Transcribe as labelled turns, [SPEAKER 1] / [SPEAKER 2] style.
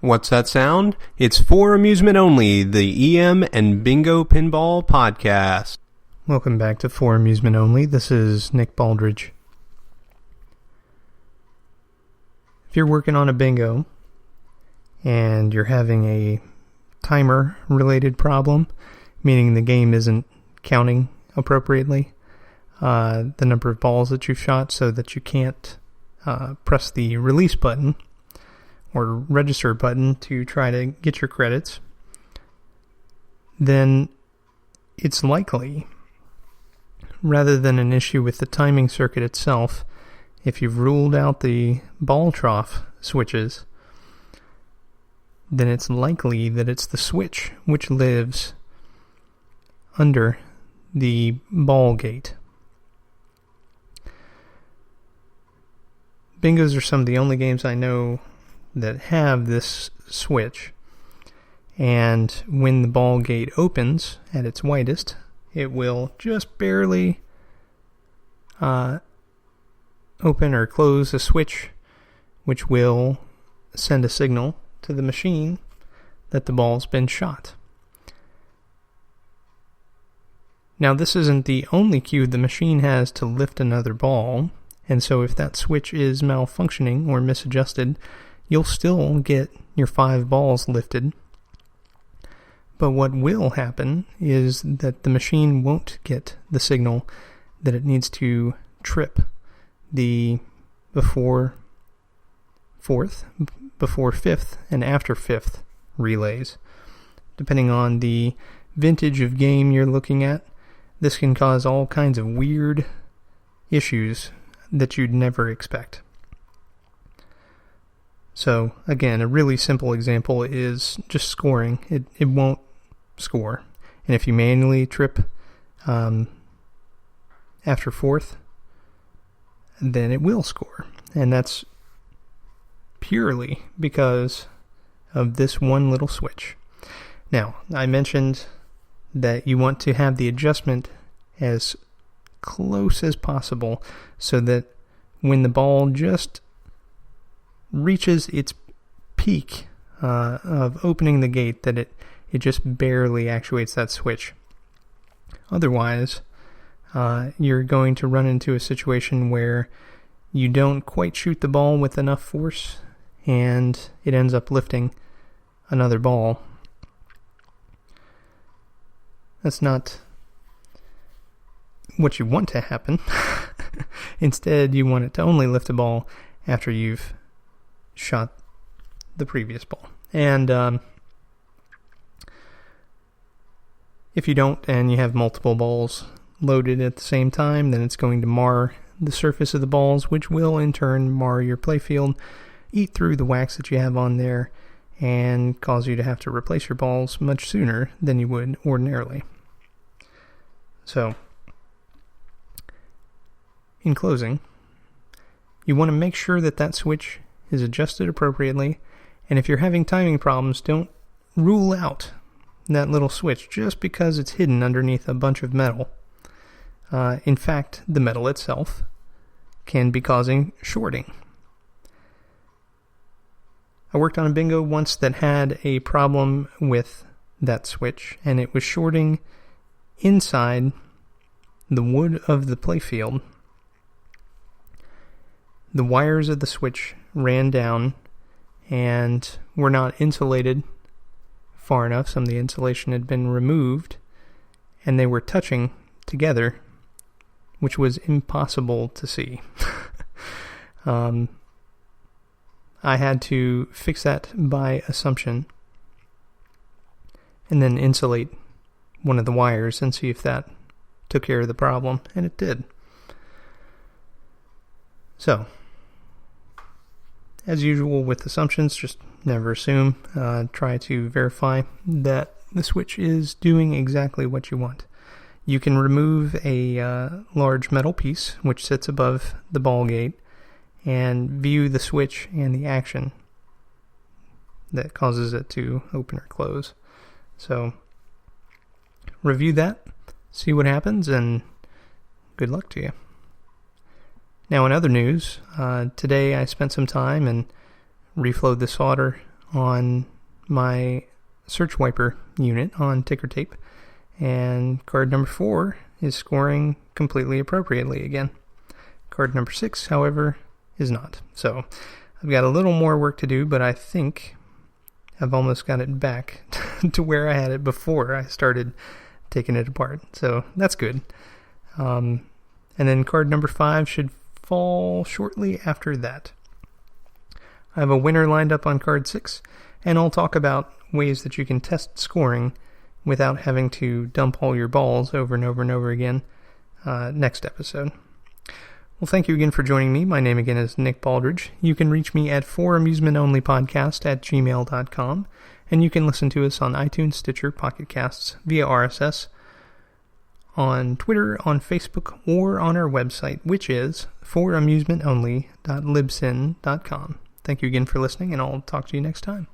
[SPEAKER 1] What's that sound? It's for amusement only, the EM and Bingo Pinball Podcast.
[SPEAKER 2] Welcome back to For Amusement Only. This is Nick Baldridge. If you're working on a bingo and you're having a timer-related problem, meaning the game isn't counting appropriately the number of balls that you've shot so that you can't press the release button or register button to try to get your credits, then it's likely, rather than an issue with the timing circuit itself, if you've ruled out the ball trough switches, then it's likely that it's the switch which lives under the ball gate. Bingos are some of the only games I know that have this switch, and when the ball gate opens at its widest, it will just barely open or close a switch, which will send a signal to the machine that the ball's been shot. Now, this isn't the only cue the machine has to lift another ball, and so if that switch is malfunctioning or misadjusted, you'll still get your 5 balls lifted. But what will happen is that the machine won't get the signal that it needs to trip the before 4th, before 5th, and after 5th relays. Depending on the vintage of game you're looking at, this can cause all kinds of weird issues that you'd never expect. So, again, a really simple example is just scoring. It won't score. And if you manually trip after 4th, then it will score. And that's purely because of this one little switch. Now, I mentioned that you want to have the adjustment as close as possible so that when the ball just reaches its peak of opening the gate, that it just barely actuates that switch. Otherwise, you're going to run into a situation where you don't quite shoot the ball with enough force, and it ends up lifting another ball. That's not what you want to happen. Instead, you want it to only lift a ball after you've shot the previous ball. And if you don't, and you have multiple balls loaded at the same time, then it's going to mar the surface of the balls, which will in turn mar your playfield, eat through the wax that you have on there, and cause you to have to replace your balls much sooner than you would ordinarily. So, in closing, you want to make sure that that switch is adjusted appropriately, and if you're having timing problems, don't rule out that little switch just because it's hidden underneath a bunch of metal. In fact, the metal itself can be causing shorting. I worked on a bingo once that had a problem with that switch, and it was shorting inside the wood of the playfield. The wires of the switch ran down and were not insulated far enough. Some of the insulation had been removed, and they were touching together, which was impossible to see. I had to fix that by assumption and then insulate one of the wires and see if that took care of the problem, and it did. So, as usual with assumptions, just never assume. Try to verify that the switch is doing exactly what you want. You can remove a large metal piece which sits above the ball gate and view the switch and the action that causes it to open or close. So, review that, see what happens, and good luck to you. Now, in other news, today I spent some time and reflowed the solder on my search wiper unit on ticker tape, and card number 4 is scoring completely appropriately again. Card number 6, however, is not. So I've got a little more work to do, but I think I've almost got it back to where I had it before I started taking it apart. So that's good. And then card number 5 should fall shortly after that. I have a winner lined up on card 6, and I'll talk about ways that you can test scoring without having to dump all your balls over and over and over again next episode. Well, thank you again for joining me. My name again is Nick Baldridge. You can reach me at foramusementonlypodcast@gmail.com, and you can listen to us on iTunes, Stitcher, Pocket Casts, via RSS, on Twitter, on Facebook, or on our website, which is foramusementonly.libsyn.com. Thank you again for listening, and I'll talk to you next time.